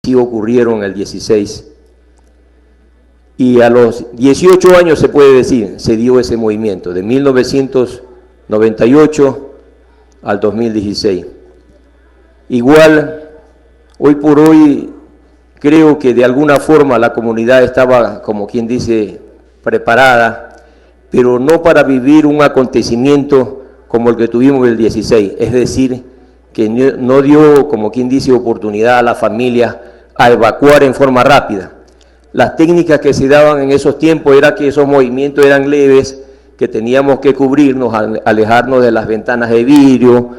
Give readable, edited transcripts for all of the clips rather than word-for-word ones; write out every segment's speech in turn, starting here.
sí ocurrieron el 16. Y a los 18 años, se puede decir, se dio ese movimiento, de 1998 al 2016. Igual, hoy por hoy, creo que de alguna forma la comunidad estaba, como quien dice, preparada, pero no para vivir un acontecimiento como el que tuvimos el 16, es decir, que no dio, como quien dice, oportunidad a la familia a evacuar en forma rápida. Las técnicas que se daban en esos tiempos era que esos movimientos eran leves, que teníamos que cubrirnos, alejarnos de las ventanas de vidrio,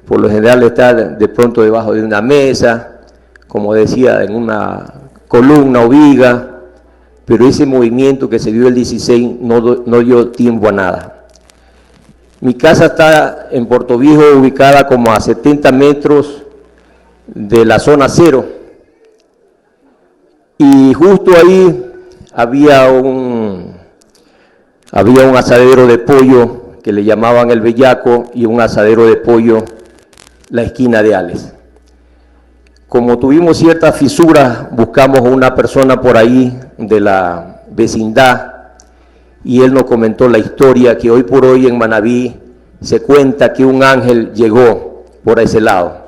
por lo general estar de pronto debajo de una mesa, como decía, en una columna o viga, pero ese movimiento que se dio el 16 no dio tiempo a nada. Mi casa está en Puerto Viejo, ubicada como a 70 metros de la zona cero, y justo ahí había un asadero de pollo que le llamaban El Bellaco y un asadero de pollo La Esquina de Ales. Como tuvimos ciertas fisuras, buscamos a una persona por ahí de la vecindad y él nos comentó la historia que hoy por hoy en Manabí se cuenta que un ángel llegó por ese lado.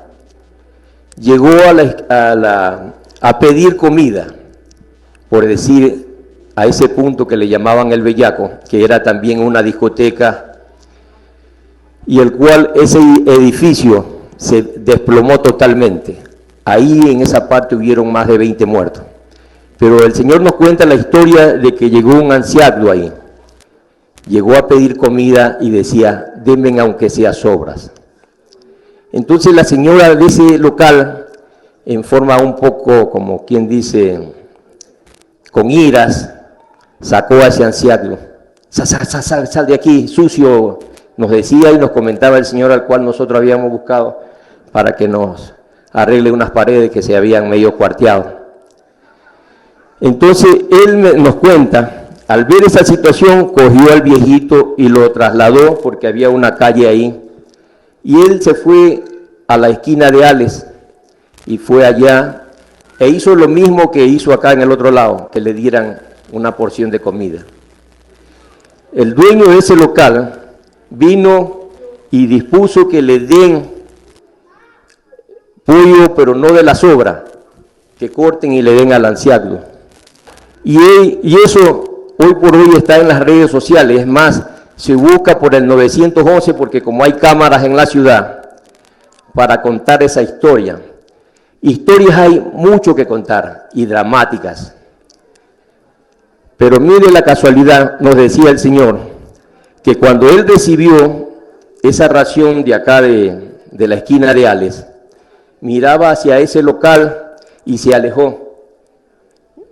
Llegó a pedir comida, por decir, a ese punto que le llamaban El Bellaco, que era también una discoteca, y el cual ese edificio se desplomó totalmente. Ahí en esa parte hubieron más de 20 muertos. Pero el Señor nos cuenta la historia de que llegó un anciano ahí. Llegó a pedir comida y decía, denme aunque sea sobras. Entonces la señora de ese local, en forma un poco, como quien dice, con iras, sacó a ese anciano. Sal de aquí, sucio, nos decía y nos comentaba el Señor al cual nosotros habíamos buscado para que nos arregle unas paredes que se habían medio cuarteado. Entonces él nos cuenta, al ver esa situación, cogió al viejito y lo trasladó porque había una calle ahí, y él se fue a la esquina de Ales y fue allá e hizo lo mismo que hizo acá en el otro lado, que le dieran una porción de comida. El dueño de ese local vino y dispuso que le den pollo, pero no de la sobra, que corten y le den al anciano. Y eso hoy por hoy está en las redes sociales, es más, se busca por el 911 porque como hay cámaras en la ciudad para contar esa historia. Historias hay mucho que contar y dramáticas. Pero mire la casualidad, nos decía el Señor, que cuando Él recibió esa ración de acá de la esquina de Ales, miraba hacia ese local y se alejó.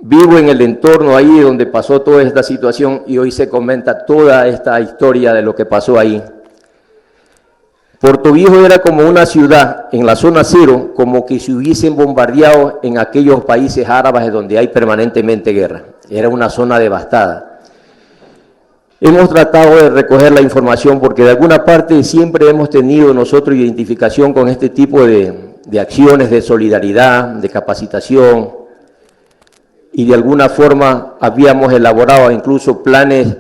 Vivo en el entorno ahí donde pasó toda esta situación y hoy se comenta toda esta historia de lo que pasó ahí. Puerto Viejo era como una ciudad en la zona cero, como que se hubiesen bombardeado en aquellos países árabes donde hay permanentemente guerra. Era una zona devastada. Hemos tratado de recoger la información porque de alguna parte siempre hemos tenido nosotros identificación con este tipo de acciones de solidaridad, de capacitación, y de alguna forma habíamos elaborado incluso planes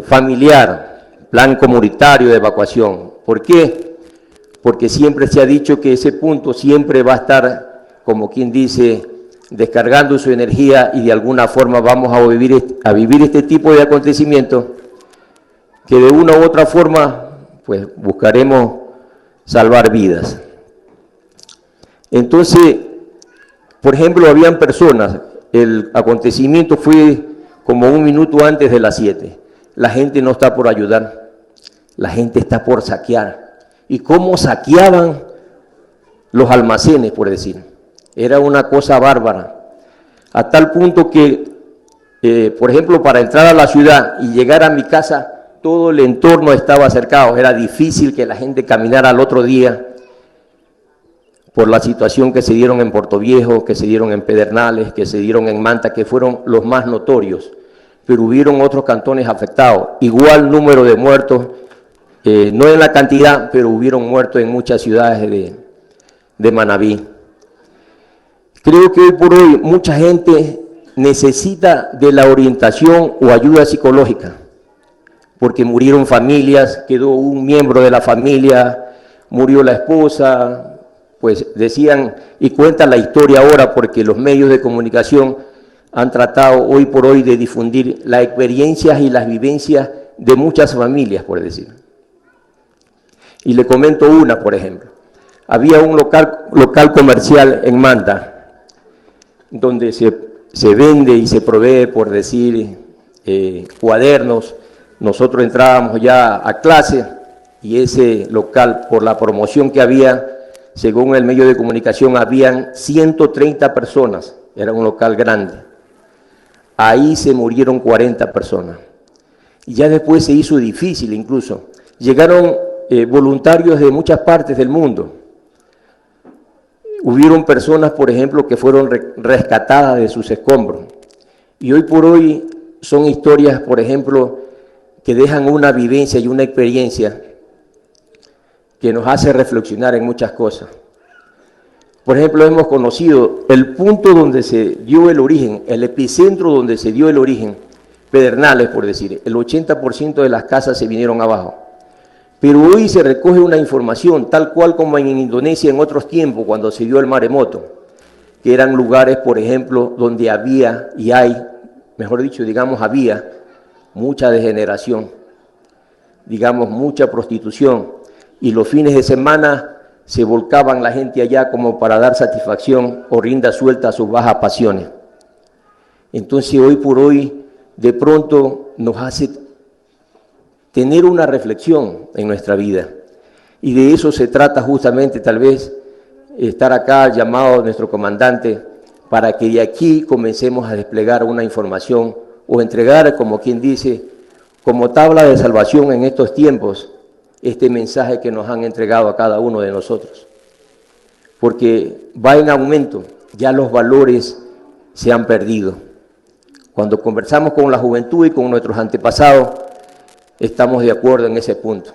familiar, plan comunitario de evacuación. ¿Por qué? Porque siempre se ha dicho que ese punto siempre va a estar, como quien dice, descargando su energía y de alguna forma vamos a vivir este tipo de acontecimientos que de una u otra forma pues buscaremos salvar vidas. Entonces, por ejemplo, habían personas, el acontecimiento fue como 1 minuto antes de las 7. La gente no está por ayudar, la gente está por saquear. ¿Y cómo saqueaban los almacenes, por decir? Era una cosa bárbara, a tal punto que, por ejemplo, para entrar a la ciudad y llegar a mi casa, todo el entorno estaba cercado, era difícil que la gente caminara al otro día, por la situación que se dieron en Puerto Viejo, que se dieron en Pedernales, que se dieron en Manta, que fueron los más notorios, pero hubieron otros cantones afectados, igual número de muertos, no en la cantidad, pero hubieron muertos en muchas ciudades de Manabí. Creo que hoy por hoy mucha gente necesita de la orientación o ayuda psicológica, porque murieron familias, quedó un miembro de la familia, murió la esposa, pues decían, y cuentan la historia ahora porque los medios de comunicación han tratado hoy por hoy de difundir las experiencias y las vivencias de muchas familias, por decir. Y le comento una, por ejemplo. Había un local comercial en Manta, donde se vende y se provee, por decir, cuadernos. Nosotros entrábamos ya a clase y ese local, por la promoción que había, según el medio de comunicación, habían 130 personas, era un local grande. Ahí se murieron 40 personas. Y ya después se hizo difícil incluso. Llegaron voluntarios de muchas partes del mundo. Hubieron personas, por ejemplo, que fueron rescatadas de sus escombros. Y hoy por hoy son historias, por ejemplo, que dejan una vivencia y una experiencia que nos hace reflexionar en muchas cosas. Por ejemplo, hemos conocido el punto donde se dio el origen, el epicentro donde se dio el origen, Pedernales, por decir, el 80% de las casas se vinieron abajo. Pero hoy se recoge una información, tal cual como en Indonesia en otros tiempos, cuando se dio el maremoto, que eran lugares, por ejemplo, donde había y hay, mejor dicho, digamos, había mucha degeneración, digamos, mucha prostitución, y los fines de semana se volcaban la gente allá como para dar satisfacción o rienda suelta a sus bajas pasiones. Entonces, hoy por hoy, de pronto nos hace tener una reflexión en nuestra vida. Y de eso se trata justamente, tal vez, estar acá llamado nuestro comandante, para que de aquí comencemos a desplegar una información o entregar, como quien dice, como tabla de salvación en estos tiempos, este mensaje que nos han entregado a cada uno de nosotros. Porque va en aumento, ya los valores se han perdido. Cuando conversamos con la juventud y con nuestros antepasados, estamos de acuerdo en ese punto.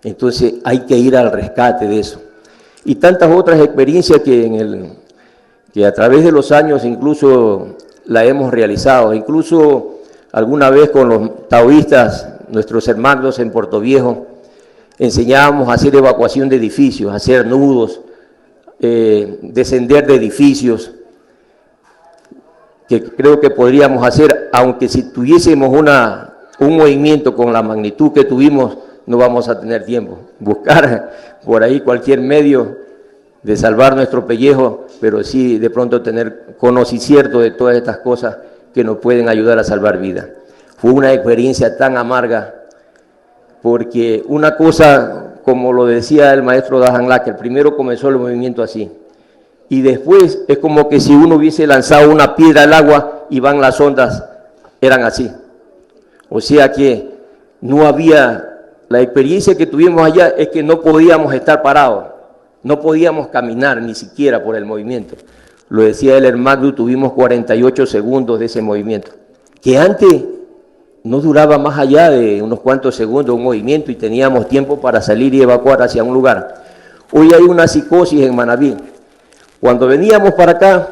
Entonces hay que ir al rescate de eso. Y tantas otras experiencias que a través de los años incluso la hemos realizado, incluso alguna vez con los taoístas, nuestros hermanos en Puerto Viejo, enseñábamos a hacer evacuación de edificios, a hacer nudos, descender de edificios, que creo que podríamos hacer, aunque si tuviésemos un movimiento con la magnitud que tuvimos, no vamos a tener tiempo. Buscar por ahí cualquier medio de salvar nuestro pellejo, pero sí de pronto tener conocimiento de todas estas cosas que nos pueden ayudar a salvar vidas. Fue una experiencia tan amarga, porque una cosa, como lo decía el maestro Dajan Lacker, primero comenzó el movimiento así, y después es como que si uno hubiese lanzado una piedra al agua y van las ondas, eran así. O sea que no había, la experiencia que tuvimos allá es que no podíamos estar parados, no podíamos caminar ni siquiera por el movimiento. Lo decía el hermano, tuvimos 48 segundos de ese movimiento, que antes no duraba más allá de unos cuantos segundos un movimiento y teníamos tiempo para salir y evacuar hacia un lugar. Hoy hay una psicosis en Manabí. Cuando veníamos para acá,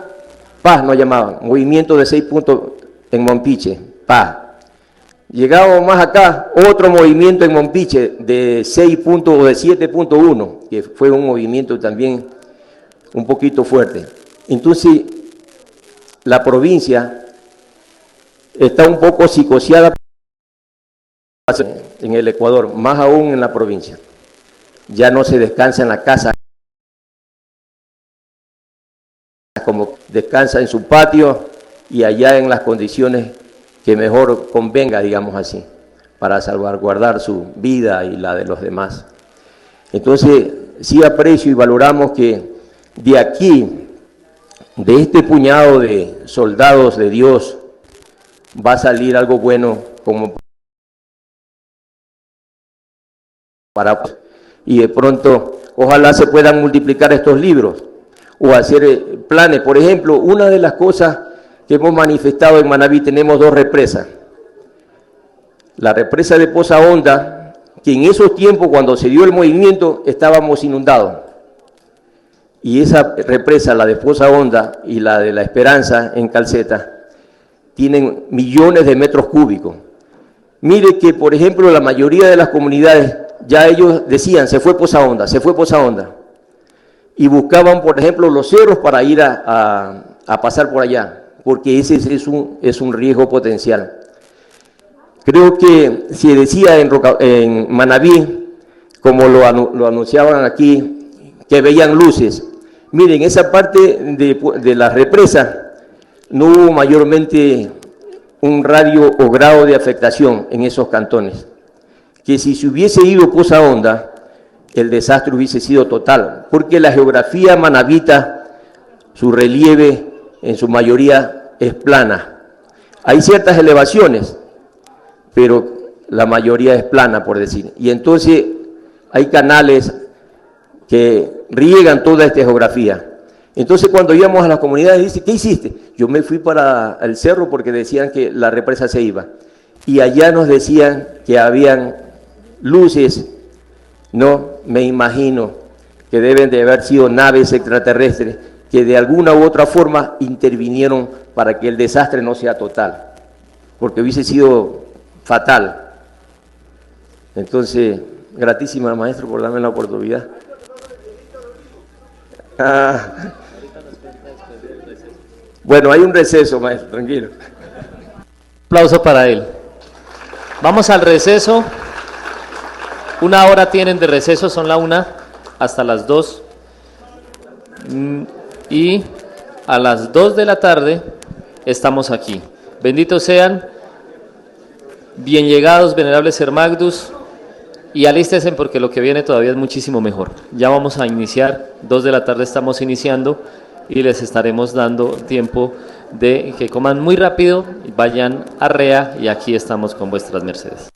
paz nos llamaban, movimiento de 6 puntos en Mompiche, paz. Llegábamos más acá, otro movimiento en Mompiche de 6 puntos o de 7.1, que fue un movimiento también un poquito fuerte. Entonces, la provincia está un poco psicoseada en el Ecuador, más aún en la provincia. Ya no se descansa en la casa, como descansa en su patio y allá en las condiciones que mejor convenga, digamos así, para salvaguardar su vida y la de los demás. Entonces, sí aprecio y valoramos que de aquí, de este puñado de soldados de Dios, va a salir algo bueno como para... Y de pronto, ojalá se puedan multiplicar estos libros o hacer planes. Por ejemplo, una de las cosas que hemos manifestado en Manabí, tenemos 2 represas. La represa de Poza Honda, que en esos tiempos, cuando se dio el movimiento, estábamos inundados. y esa represa, la de Poza Honda y la de La Esperanza en Calceta, tienen millones de metros cúbicos. Mire que, por ejemplo, la mayoría de las comunidades, ya ellos decían, se fue Poza Honda, se fue Poza Honda, y buscaban, por ejemplo, los cerros para ir a pasar por allá, porque ese es un riesgo potencial. Creo que se decía en Manabí, como lo anunciaban aquí, que veían luces. Miren, esa parte de la represa no hubo mayormente un radio o grado de afectación en esos cantones, que si se hubiese ido Poza Honda, el desastre hubiese sido total, porque la geografía manabita, su relieve en su mayoría es plana. Hay ciertas elevaciones, pero la mayoría es plana, por decir. Y entonces hay canales que riegan toda esta geografía. Entonces cuando íbamos a las comunidades, dice, ¿qué hiciste? Yo me fui para el cerro porque decían que la represa se iba. Y allá nos decían que habían luces, no, me imagino que deben de haber sido naves extraterrestres que de alguna u otra forma intervinieron para que el desastre no sea total, porque hubiese sido fatal. Entonces, gratísima, maestro, por darme la oportunidad. Bueno, hay un receso, maestro, tranquilo. Aplauso para él. Vamos al receso. 1 hora tienen de receso, son la 1 hasta las 2. Y a las 2 de la tarde estamos aquí. Benditos sean, bien llegados, venerables Hermagdus, y alístense porque lo que viene todavía es muchísimo mejor. Ya vamos a iniciar, 2 de la tarde estamos iniciando y les estaremos dando tiempo de que coman muy rápido, vayan a REA y aquí estamos con vuestras mercedes.